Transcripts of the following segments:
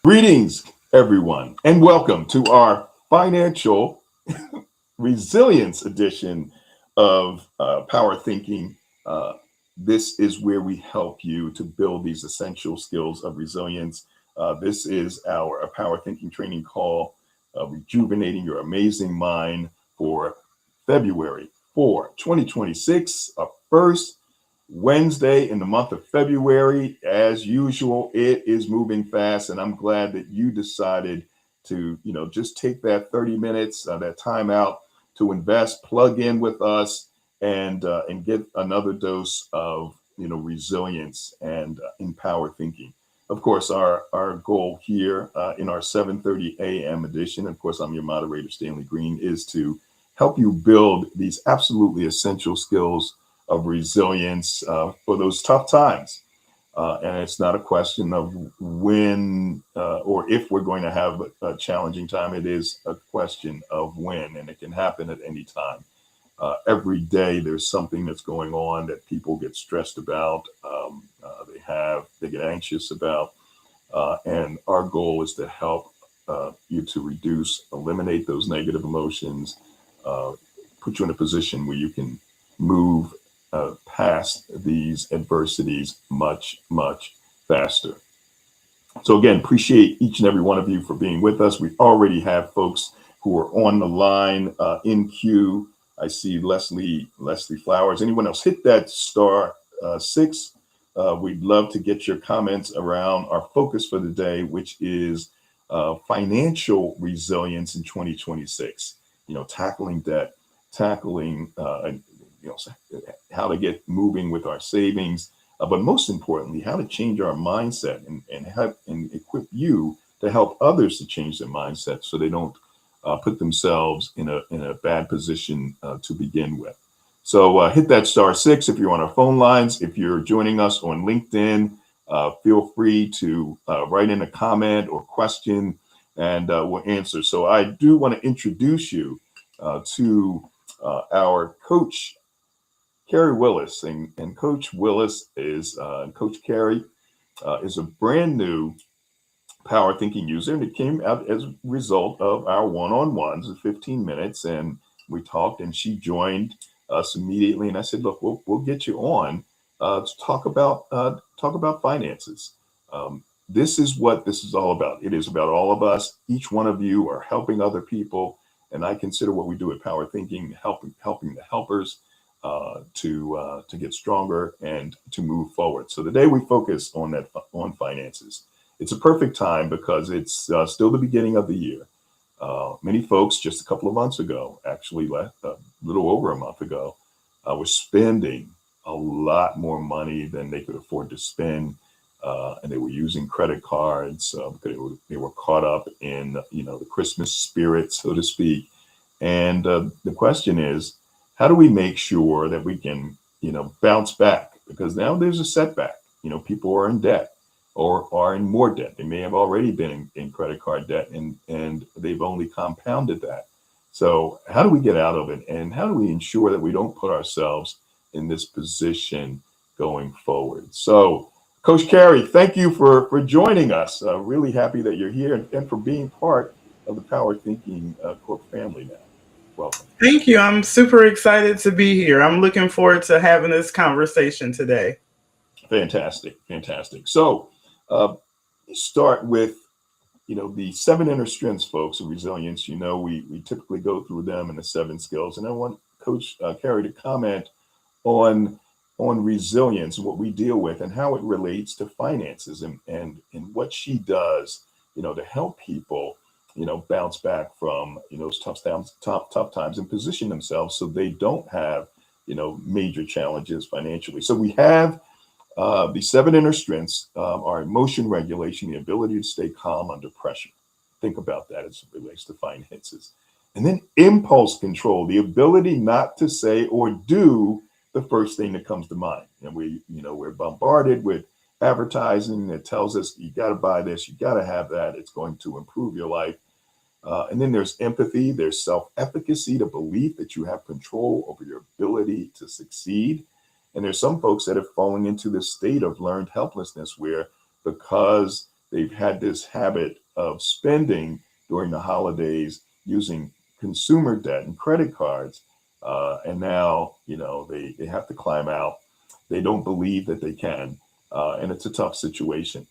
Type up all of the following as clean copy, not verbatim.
Greetings, everyone, and welcome to our financial resilience edition of Power Thinking. Uh, this is where we help you to build these essential skills of resilience. This is our Power Thinking training call, Rejuvenating Your Amazing Mind for February 2026, our first Wednesday in the month of February. As usual, it is moving fast, and I'm glad that you decided to, just take that 30 minutes, that time out to invest, plug in with us, and get another dose of resilience and empower thinking. Of course, our goal here in our 7:30 a.m. edition, of course, I'm your moderator, Stanley Green, is to help you build these absolutely essential skills of resilience for those tough times. And it's not a question of when or if we're going to have a challenging time. It is a question of when, and it can happen at any time. Every day there's something that's going on that people get stressed about, they get anxious about. And our goal is to help you to eliminate those negative emotions, uh, put you in a position where you can move past these adversities much, much faster. So again, appreciate each and every one of you for being with us. We already have folks who are on the line in queue. I see Leslie Flowers. Anyone else, hit that star six. We'd love to get your comments around our focus for the day, which is financial resilience in 2026. Tackling debt, tackling you know how to get moving with our savings, but most importantly, how to change our mindset and help and equip you to help others to change their mindset so they don't put themselves in a bad position to begin with. So hit that star six if you're on our phone lines. If you're joining us on LinkedIn, feel free to write in a comment or question, and we'll answer. So I do want to introduce you to our coach, Carrie Willis, and Coach Willis is Coach Carrie is a brand new Power Thinking user, and it came out as a result of our one-on-ones of 15 minutes, and we talked, and she joined us immediately, and I said, look, we'll get you on to talk about finances. This is what this is all about. It is about all of us. Each one of you are helping other people, and I consider what we do at Power Thinking helping the helpers to get stronger and to move forward. So today we focus on finances. It's a perfect time because it's still the beginning of the year. Many folks just a couple of months ago, actually a little over a month ago, were spending a lot more money than they could afford to spend, and they were using credit cards because they were caught up in the Christmas spirit, so to speak. And the question is, how do we make sure that we can bounce back? Because now there's a setback. People are in debt or are in more debt. They may have already been in credit card debt, and they've only compounded that. So how do we get out of it? And how do we ensure that we don't put ourselves in this position going forward? So, Coach Carrie, thank you for joining us. Really happy that you're here and for being part of the Power Thinking Corp family now. Welcome. Thank you. I'm super excited to be here. I'm looking forward to having this conversation today. Fantastic, fantastic. So, start with the seven inner strengths, folks, of resilience. We typically go through them in the seven skills, and I want Coach Carrie to comment on resilience and what we deal with and how it relates to finances and what she does, to help people, bounce back from those tough times and position themselves so they don't have major challenges financially. So we have the seven inner strengths are emotion regulation, the ability to stay calm under pressure. Think about that as it relates to finances. And then impulse control, the ability not to say or do the first thing that comes to mind. And we're bombarded with advertising that tells us you got to buy this, you got to have that. It's going to improve your life. And then there's empathy, there's self-efficacy, the belief that you have control over your ability to succeed. And there's some folks that have fallen into this state of learned helplessness where because they've had this habit of spending during the holidays using consumer debt and credit cards. And now, they have to climb out. They don't believe that they can. And it's a tough situation.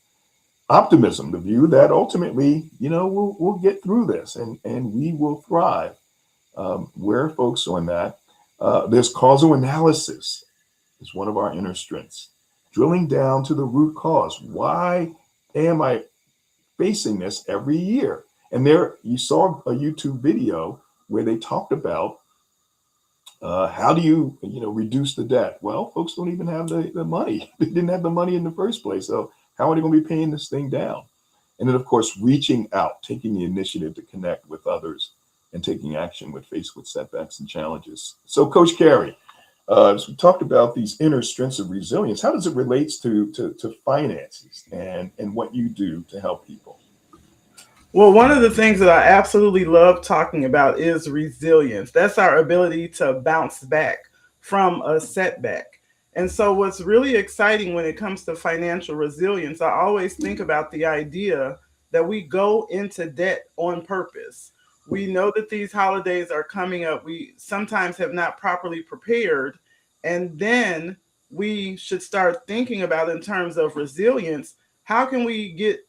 Optimism, the view that ultimately, we'll get through this and we will thrive. Where folks on that? There's causal analysis is one of our inner strengths. Drilling down to the root cause. Why am I facing this every year? And there you saw a YouTube video where they talked about how do you reduce the debt? Well, folks don't even have the money. They didn't have the money in the first place. So how are they going to be paying this thing down? And then, of course, reaching out, taking the initiative to connect with others and taking action when faced with setbacks and challenges. So, Coach Carey, as we talked about these inner strengths of resilience, how does it relate to finances and what you do to help people? Well, one of the things that I absolutely love talking about is resilience. That's our ability to bounce back from a setback. And so, what's really exciting when it comes to financial resilience, I always think about the idea that we go into debt on purpose. We know that these holidays are coming up. We sometimes have not properly prepared. And then we should start thinking about, in terms of resilience, how can we get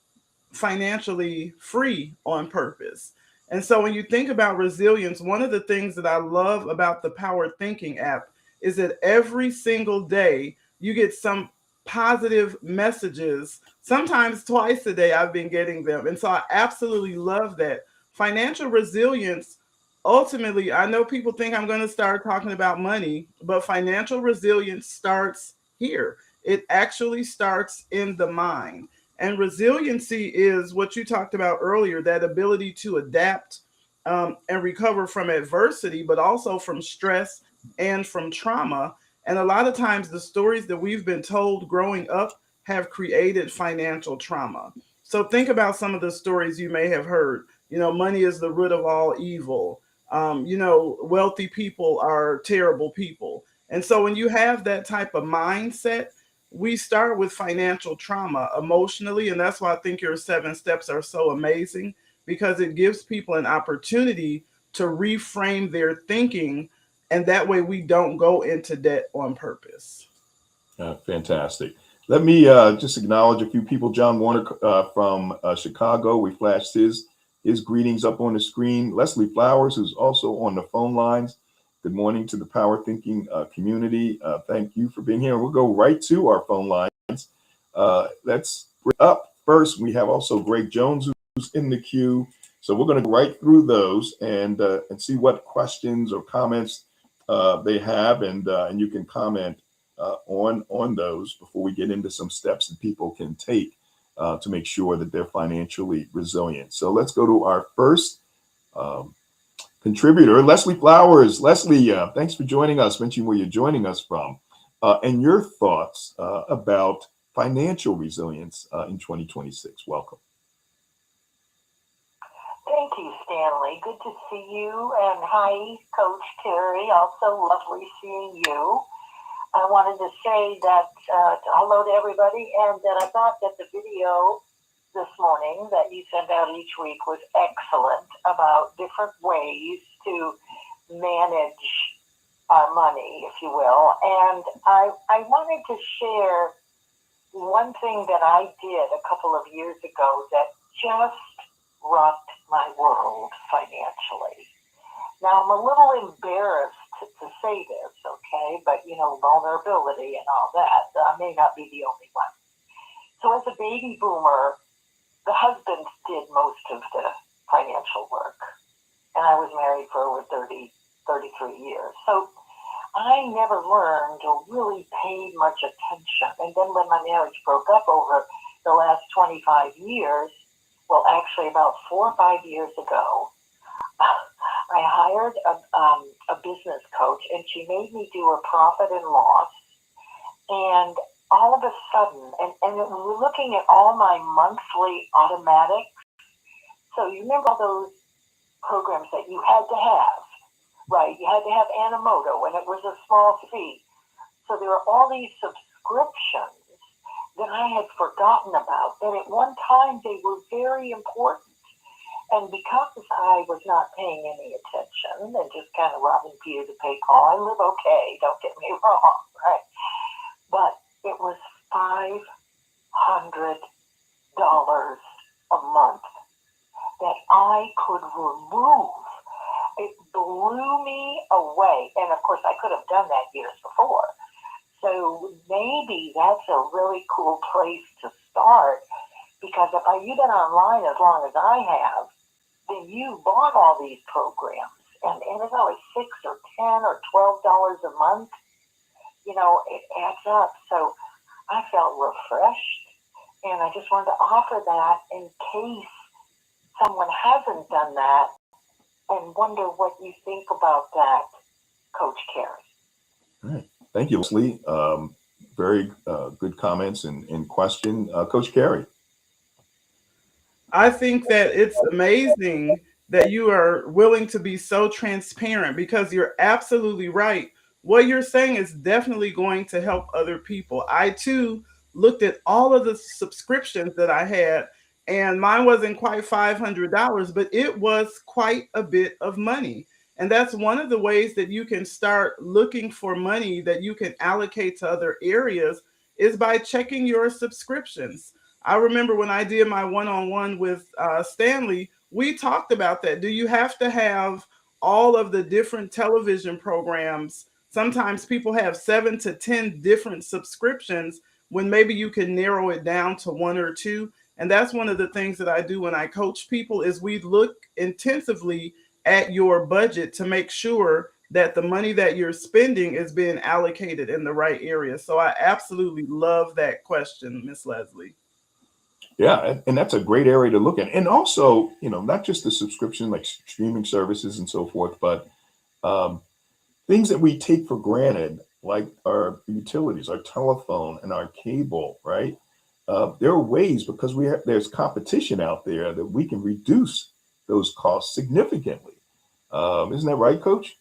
financially free on purpose? And so when you think about resilience, one of the things that I love about the Power Thinking app is that every single day you get some positive messages. Sometimes twice a day I've been getting them. And so I absolutely love that. Financial resilience, ultimately, I know people think I'm going to start talking about money, but financial resilience starts here. It actually starts in the mind. And resiliency is what you talked about earlier, that ability to adapt and recover from adversity, but also from stress and from trauma. And a lot of times, the stories that we've been told growing up have created financial trauma. So think about some of the stories you may have heard. Money is the root of all evil. Wealthy people are terrible people. And so when you have that type of mindset, we start with financial trauma emotionally. And that's why I think your 7 steps are so amazing, because it gives people an opportunity to reframe their thinking. And that way we don't go into debt on purpose. Fantastic. Let me just acknowledge a few people. John Warner from Chicago. We flashed his greetings up on the screen. Leslie Flowers, who's also on the phone lines. Good morning to the Power Thinking community. Thank you for being here. We'll go right to our phone lines. Let's bring up first. We have also Greg Jones, who's in the queue. So we're going to go right through those and see what questions or comments they have, and you can comment on those before we get into some steps that people can take to make sure that they're financially resilient. So let's go to our first contributor, Leslie Flowers. Leslie, thanks for joining us. Mention where you're joining us from and your thoughts about financial resilience in 2026. Welcome. Thank you, Stanley. Good to see you. And hi, Coach Terry. Also lovely seeing you. I wanted to say that hello to everybody, and that I thought that the video this morning that you send out each week was excellent about different ways to manage our money, if you will. And I wanted to share one thing that I did a couple of years ago that just rocked my world financially. Now, I'm a little embarrassed to say this, okay? But, vulnerability and all that, I may not be the only one. So as a baby boomer, the husband did most of the financial work. And I was married for over 33 years. So I never learned or really paid much attention. And then when my marriage broke up over the last 25 years, well, actually about 4 or 5 years ago, I hired a business coach, and she made me do a profit and loss. And all of a sudden, and we're looking at all my monthly automatics. So you remember all those programs that you had to have, right? You had to have Animoto, and it was a small fee. So there are all these subscriptions that I had forgotten about. And at one time, they were very important. And because I was not paying any attention and just kind of robbing Peter to pay Paul, I live okay, don't get me wrong, right? But it was $500 a month that I could remove. It blew me away. And of course, I could have done that years before. So maybe that's a really cool place to start, because if you've been online as long as I have, then you bought all these programs, and it's only $6 or $10 or $12 a month. You know, it adds up. So I felt refreshed, and I just wanted to offer that in case someone hasn't done that, and wonder what you think about that, Coach Carey. All right. Thank you, Leslie. Very good comments and question. Coach Carey. I think that it's amazing that you are willing to be so transparent, because you're absolutely right. What you're saying is definitely going to help other people. I too looked at all of the subscriptions that I had, and mine wasn't quite $500, but it was quite a bit of money. And that's one of the ways that you can start looking for money that you can allocate to other areas, is by checking your subscriptions. I remember when I did my one-on-one with Stanley, we talked about that. Do you have to have all of the different television programs? Sometimes people have 7 to 10 different subscriptions when maybe you can narrow it down to 1 or 2. And that's one of the things that I do when I coach people, is we look intensively at your budget to make sure that the money that you're spending is being allocated in the right area. So I absolutely love that question, Miss Leslie. Yeah, and that's a great area to look at. And also, you know, not just the subscription, like streaming services and so forth, but things that we take for granted, like our utilities, our telephone, and our cable, right? There are ways, because there's competition out there, that we can reduce those costs significantly. Isn't that right, Coach?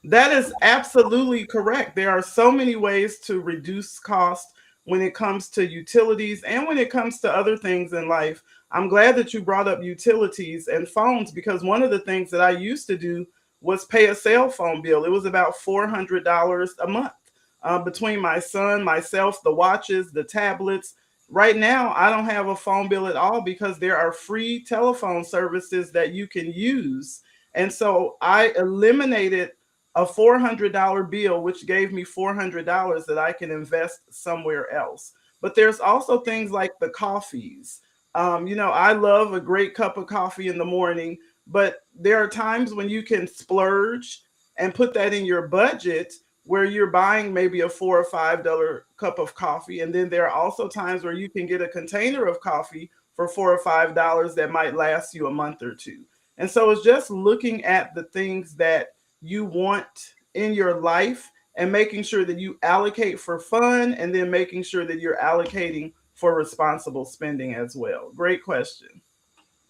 That is absolutely correct. There are so many ways to reduce cost when it comes to utilities and when it comes to other things in life. I'm glad that you brought up utilities and phones, because one of the things that I used to do was pay a cell phone bill. It was about $400 a month between my son, myself, the watches, the tablets. Right now, I don't have a phone bill at all, because there are free telephone services that you can use. And so I eliminated a $400 bill, which gave me $400 that I can invest somewhere else. But there's also things like the coffees. You know, I love a great cup of coffee in the morning, but there are times when you can splurge and put that in your budget, where you're buying maybe a $4 or $5 cup of coffee. And then there are also times where you can get a container of coffee for $4 or $5 that might last you a month or two. And so it's just looking at the things that you want in your life and making sure that you allocate for fun, and then making sure that you're allocating for responsible spending as well. Great question.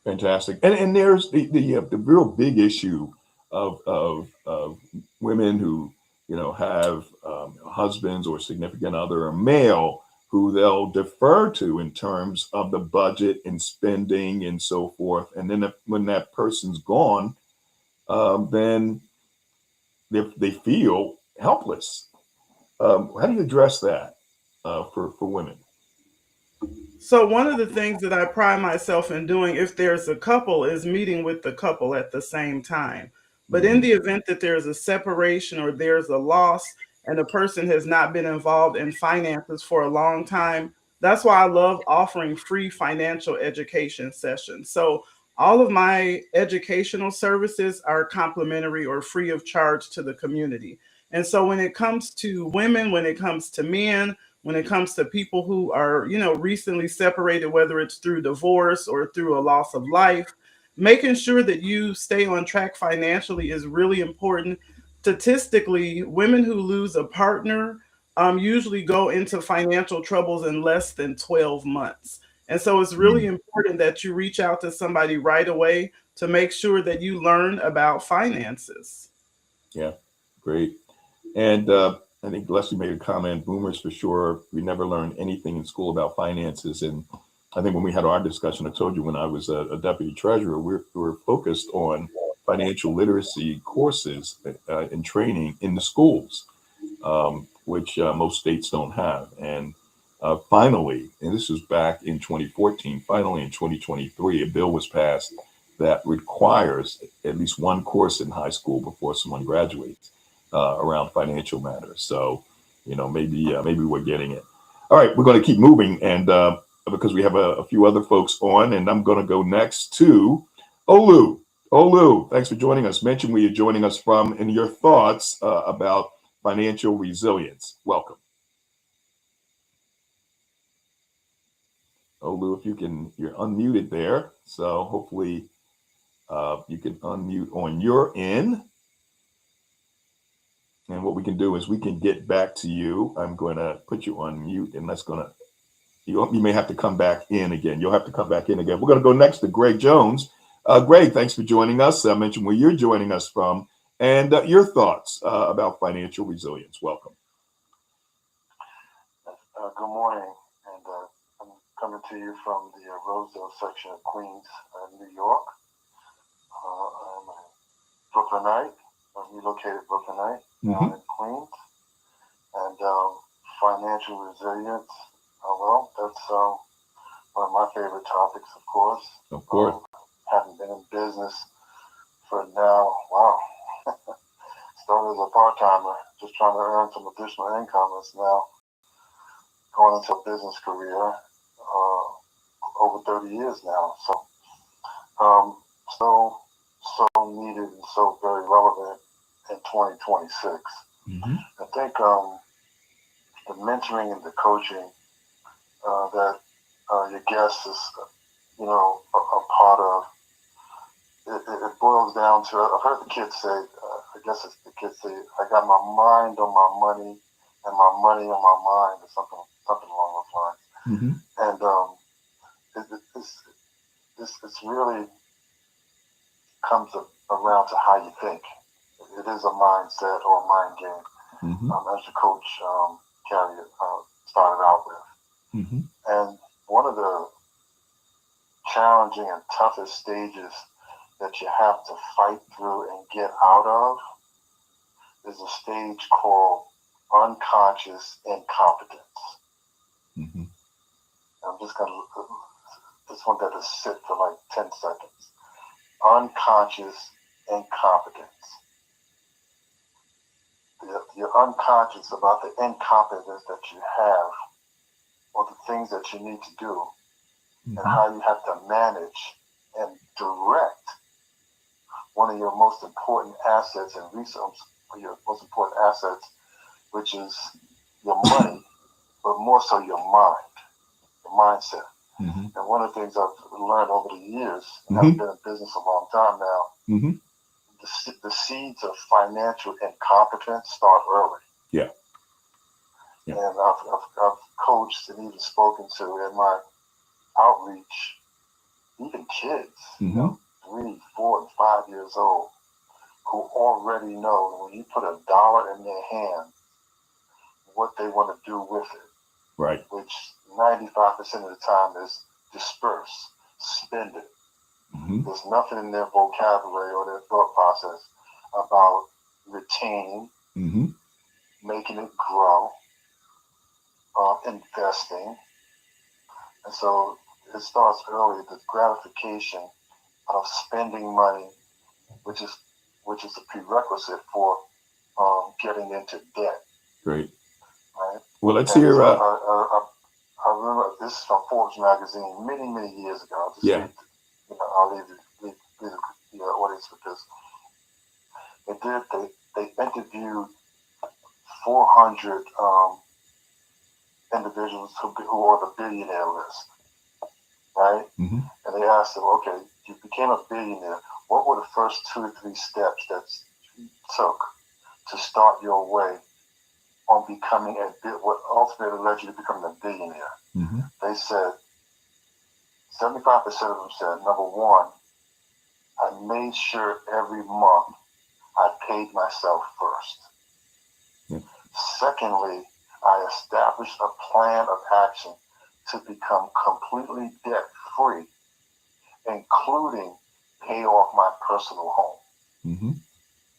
Fantastic. And there's the real big issue of women who, you know, have husbands or significant other, or male, who they'll defer to in terms of the budget and spending and so forth. And then when that person's gone, then they feel helpless. How do you address that for women? So one of the things that I pride myself in doing, if there's a couple, is meeting with the couple at the same time. But in Mhm. the event that there's a separation or there's a loss and the person has not been involved in finances for a long time, that's why I love offering free financial education sessions. So all of my educational services are complimentary or free of charge to the community. And so when it comes to women, when it comes to men, when it comes to people who are, you know, recently separated, whether it's through divorce or through a loss of life, making sure that you stay on track financially is really important. Statistically, women who lose a partner usually go into financial troubles in less than 12 months. And so it's really Mm. important that you reach out to somebody right away to make sure that you learn about finances. Yeah, great. And I think Leslie made a comment, boomers for sure. We never learned anything in school about finances. And I think when we had our discussion, I told you when I was a deputy treasurer, we were focused on financial literacy courses and training in the schools, which most states don't have. And finally, and this was back in 2014, finally in 2023, a bill was passed that requires at least one course in high school before someone graduates around financial matters. So, maybe we're getting it. All right, we're going to keep moving, and because we have a few other folks on, and I'm going to go next to Olu. Olu, thanks for joining us. Mention where you're joining us from and your thoughts about financial resilience. Welcome. Olu, if you're unmuted there. So hopefully you can unmute on your end. And what we can do is we can get back to you. I'm going to put you on mute, and you may have to come back in again. You'll have to come back in again. We're going to go next to Greg Jones. Greg, thanks for joining us. I mentioned where you're joining us from and your thoughts about financial resilience. Welcome. Good morning, and I'm coming to you from the Rosedale section of Queens, New York. I'm a Brooklynite, a relocated Brooklynite down in Queens, and financial resilience. Well, that's one of my favorite topics, of course. Of course. Having been in business for now, started as a part-timer, just trying to earn some additional income. It's now going into a business career over 30 years now. So needed and so very relevant in 2026. I think the mentoring and the coaching that your guest is, a part of, it boils down to, I've heard the kids say, I got my mind on my money and my money on my mind, or something along those lines. And it's really comes around to how you think. It is a mindset or a mind game, as your coach Carrie started out with. And one of the challenging and toughest stages that you have to fight through and get out of is a stage called unconscious incompetence. I'm just want that to sit for like 10 seconds. Unconscious incompetence. You're unconscious about the incompetence that you have, or the things that you need to do, and how you have to manage and direct one of your most important assets and resources, your most important assets, which is your money, but more so your mind, your mindset. And one of the things I've learned over the years, and I've been in business a long time now, the seeds of financial incompetence start early. Yeah. And I've coached and even spoken to in my outreach, even kids, 3, 4, and 5 years old, who already know when you put $1 in their hand, what they want to do with it. Right. Which 95% of the time is disperse, spend it. There's nothing in their vocabulary or their thought process about retaining, making it grow, investing. And so it starts early, the gratification of spending money, which is a prerequisite for getting into debt. Great. Right. Well, let's hear. So I remember this is from Forbes magazine many years ago. I'll leave the audience with this. They interviewed 400 individuals who are the billionaire list, right? And they asked them, okay, you became a billionaire. What were the first 2 or 3 steps that you took to start your way on becoming what ultimately led you to becoming a billionaire? They said, 75% of them said, number 1, I made sure every month I paid myself first. Secondly, I established a plan of action to become completely debt free, including pay off my personal home. Mm-hmm.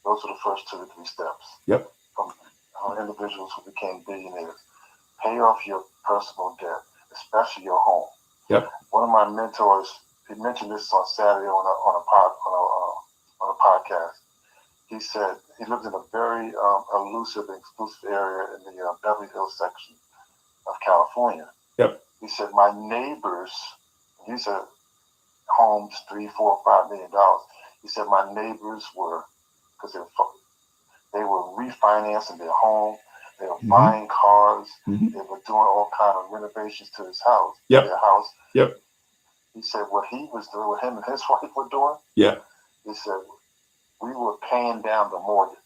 Those are the first 2 to 3 steps. Yep. From individuals who became billionaires. Pay off your personal debt, especially your home. Yep. One of my mentors, he mentioned this on Saturday on a podcast. He said he lived in a very elusive and exclusive area in the Beverly Hills section of California. Yep. He said my neighbors, these are homes $3, $4, $5 million. He said my neighbors were, because they were refinancing their home, they were buying cars, they were doing all kind of renovations to his house, their house. Yep. He said what he was doing, what him and his wife were doing. Yeah. He said we were paying down the mortgage.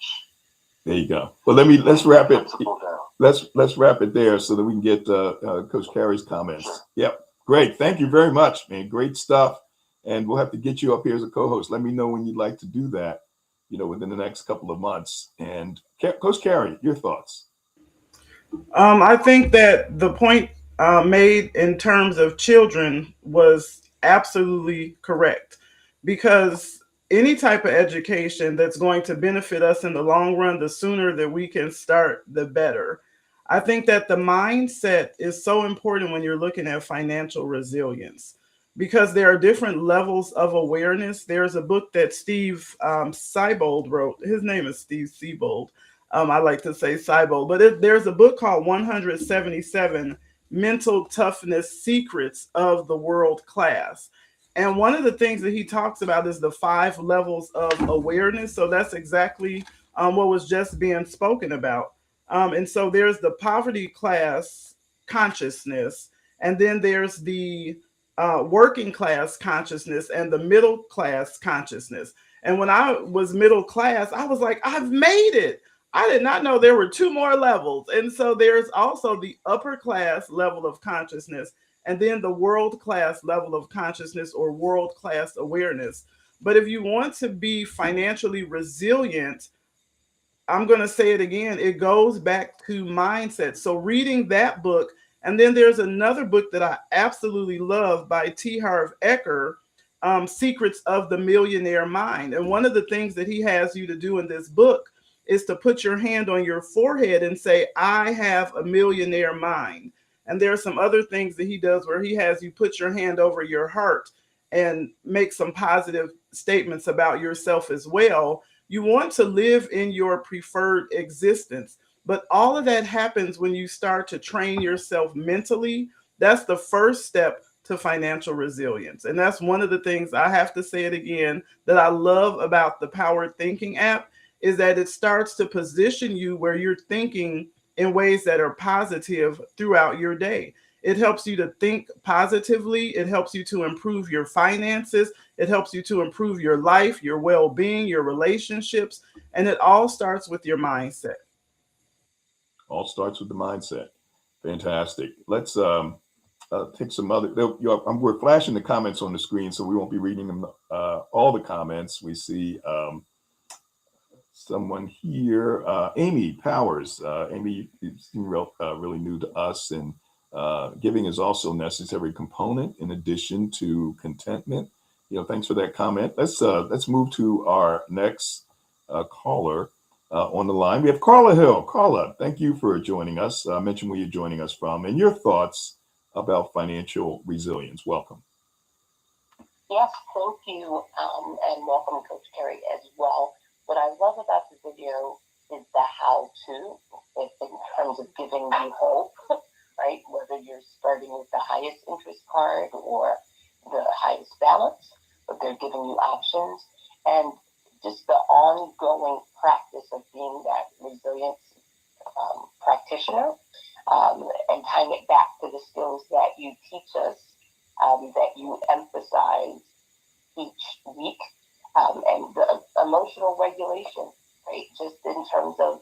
There you go. Well, let's wrap it. Down. Let's wrap it there so that we can get Coach Carey's comments. Sure. Yep. Great. Thank you very much, man. Great stuff. And we'll have to get you up here as a co-host. Let me know when you'd like to do that, within the next couple of months. And Coach Carey, your thoughts? I think that the point made in terms of children was absolutely correct, because any type of education that's going to benefit us in the long run, the sooner that we can start, the better. I think that the mindset is so important when you're looking at financial resilience, because there are different levels of awareness. There's a book that Steve Siebold wrote. His name is Steve Siebold. I like to say Siebold, but there's a book called 177 Mental Toughness Secrets of the World Class. And one of the things that he talks about is the 5 levels of awareness. So that's exactly what was just being spoken about. And so there's the poverty class consciousness, and then there's the working class consciousness and the middle class consciousness. And when I was middle class, I was like, I've made it. I did not know there were 2 more levels. And so there's also the upper class level of consciousness, and then the world class level of consciousness, or world class awareness. But if you want to be financially resilient, I'm going to say it again, it goes back to mindset. So reading that book, and then there's another book that I absolutely love by T. Harv Eker, Secrets of the Millionaire Mind. And one of the things that he has you to do in this book is to put your hand on your forehead and say, I have a millionaire mind. And there are some other things that he does where he has you put your hand over your heart and make some positive statements about yourself as well. You want to live in your preferred existence. But all of that happens when you start to train yourself mentally. That's the first step to financial resilience. And that's one of the things, I have to say it again, that I love about the Power Thinking app, is that it starts to position you where you're thinking in ways that are positive throughout your day. It helps you to think positively. It helps you to improve your finances. It helps you to improve your life, your well-being, your relationships. And it all starts with your mindset. All starts with the mindset. Fantastic. Let's take some other. We're flashing the comments on the screen, so we won't be reading them. All the comments. We see someone here, Amy Powers. Amy, you seem really new to us, and giving is also a necessary component in addition to contentment. Thanks for that comment. Let's move to our next caller on the line. We have Carla Hill. Carla, thank you for joining us. Mention where you're joining us from and your thoughts about financial resilience. Welcome. Yes, thank you, and welcome, Coach Carey, as well. What I love about the video is the how-to, in terms of giving you hope, right? Whether you're starting with the highest interest card or the highest balance, but they're giving you options, and just the ongoing practice of being that resilience practitioner, and tying it back to the skills that you teach us, that you emphasize each week, and the emotional regulation, right? Just in terms of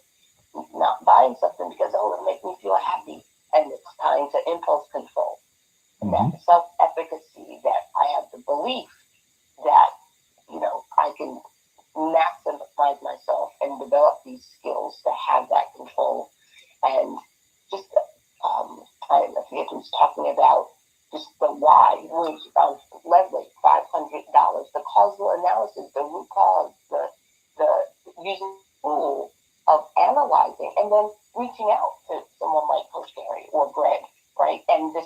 not buying something because, it'll make me feel happy, and it's time to impulse control. And that self-efficacy, that I have the belief that, I can maximize myself and develop these skills to have that control. about just the why, which Leslie, $500, the causal analysis, the root cause, the using the tool of analyzing, and then reaching out to someone like Coach Gary or Greg, right? And this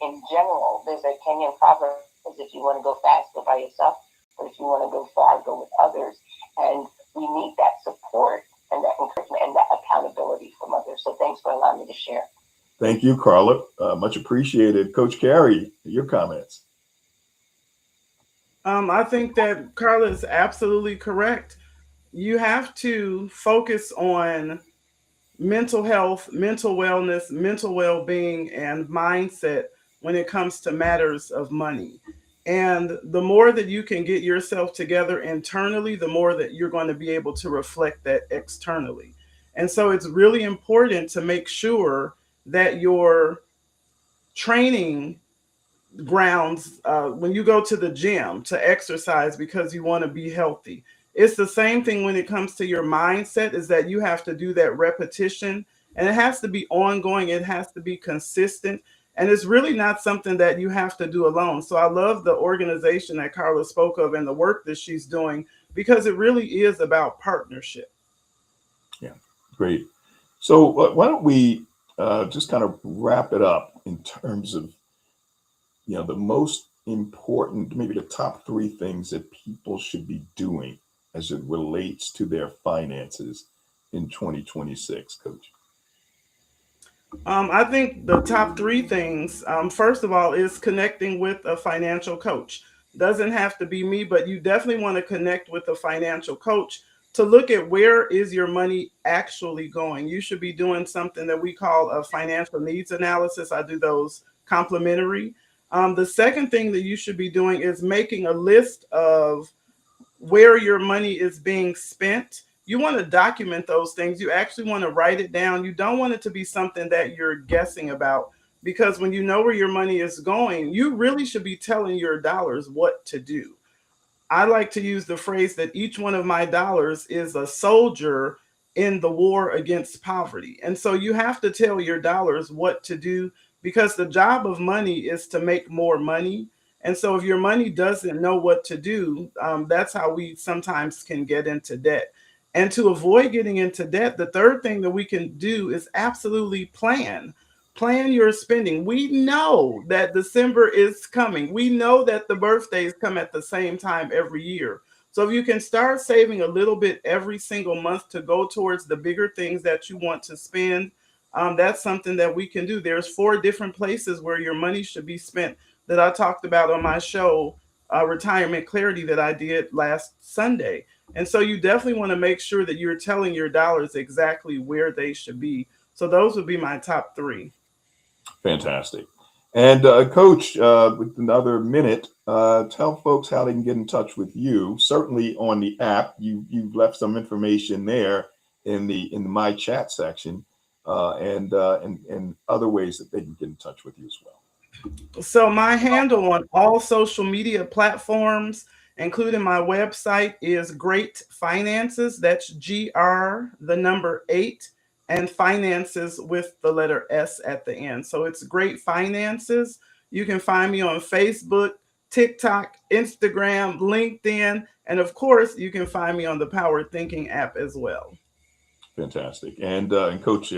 in general, there's a Kenyan proverb: is if you want to go fast, go by yourself, but if you want to go far, go with others. And we need that support and that encouragement and that accountability from others. So thanks for allowing me to share. Thank you, Carla. Much appreciated. Coach Carey, your comments. I think that Carla is absolutely correct. You have to focus on mental health, mental wellness, mental well-being, and mindset when it comes to matters of money. And the more that you can get yourself together internally, the more that you're going to be able to reflect that externally. And so it's really important to make sure that your training grounds, when you go to the gym to exercise because you want to be healthy, it's the same thing when it comes to your mindset, is that you have to do that repetition, and it has to be ongoing. It has to be consistent. And it's really not something that you have to do alone. So I love the organization that Carla spoke of and the work that she's doing, because it really is about partnership. Yeah, great. So why don't we just kind of wrap it up in terms of, the most important, maybe the top 3 things that people should be doing as it relates to their finances in 2026, Coach? I think the top 3 things, first of all, is connecting with a financial coach. Doesn't have to be me, but you definitely want to connect with a financial coach to look at where is your money actually going. You should be doing something that we call a financial needs analysis. I do those complimentary. The second thing that you should be doing is making a list of where your money is being spent. You want to document those things. You actually want to write it down. You don't want it to be something that you're guessing about, because when you know where your money is going, you really should be telling your dollars what to do. I like to use the phrase that each one of my dollars is a soldier in the war against poverty. And so you have to tell your dollars what to do, because the job of money is to make more money. And so if your money doesn't know what to do, that's how we sometimes can get into debt. And to avoid getting into debt, the third thing that we can do is absolutely plan. Plan your spending. We know that December is coming. We know that the birthdays come at the same time every year. So if you can start saving a little bit every single month to go towards the bigger things that you want to spend, that's something that we can do. There's 4 different places where your money should be spent that I talked about on my show, Retirement Clarity, that I did last Sunday. And so you definitely want to make sure that you're telling your dollars exactly where they should be. So those would be my top 3. Fantastic. And Coach, with another minute, tell folks how they can get in touch with you. Certainly on the app, you've left some information there in the My Chat section, and other ways that they can get in touch with you as well. So my handle on all social media platforms, including my website, is Great Finances. That's GR, the number 8, and finances with the letter S at the end. So it's Great Finances. You can find me on Facebook, TikTok, Instagram, LinkedIn, and of course, you can find me on the Power Thinking app as well. Fantastic. And Coach,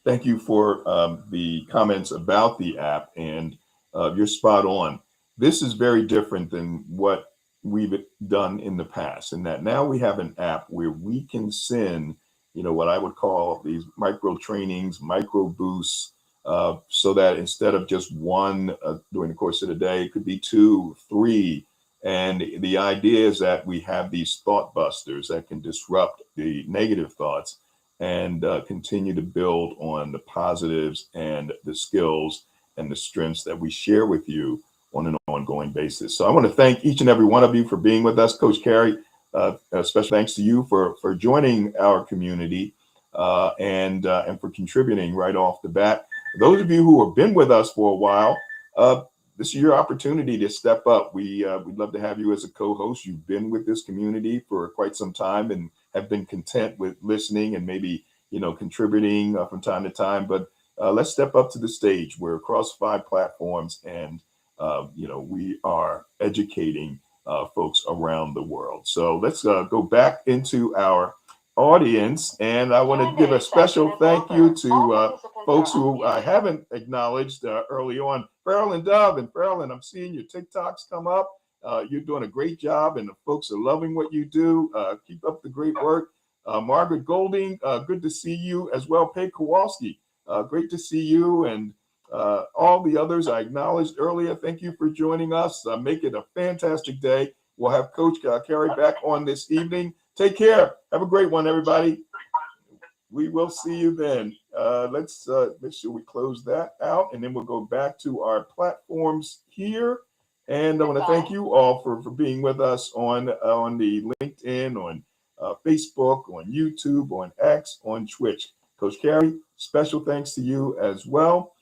thank you for the comments about the app, and you're spot on. This is very different than what we've done in the past, in that now we have an app where we can send, what I would call these micro trainings, micro boosts, so that instead of just one during the course of the day, it could be 2, 3. And the idea is that we have these thought busters that can disrupt the negative thoughts and continue to build on the positives and the skills and the strengths that we share with you on an ongoing basis. So I want to thank each and every one of you for being with us. Coach Carey, a special thanks to you for joining our community and for contributing right off the bat. Those of you who have been with us for a while, this is your opportunity to step up. We'd love to have you as a co-host. You've been with this community for quite some time and have been content with listening and maybe contributing from time to time. But let's step up to the stage. We're across 5 platforms, and we are educating folks around the world. So let's go back into our audience, and I want to give a special thank you to folks who I haven't acknowledged early on. Farrell Dove, and Farrell, I'm seeing your TikToks come up. You're doing a great job, and the folks are loving what you do. Keep up the great work. Margaret Golding, good to see you as well. Peg Kowalski, great to see you, and all the others I acknowledged earlier. Thank you for joining us. Make it a fantastic day. We'll have Coach Carey back on this evening. Take care. Have a great one, everybody. We will see you then. Let's make sure we close that out, and then we'll go back to our platforms here. And I want to thank you all for being with us on the LinkedIn, on Facebook, on YouTube, on X, on Twitch. Coach Carey, special thanks to you as well.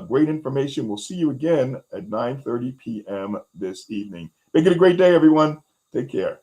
Great information. We'll see you again at 9:30 p.m. this evening. Make it a great day, everyone. Take care.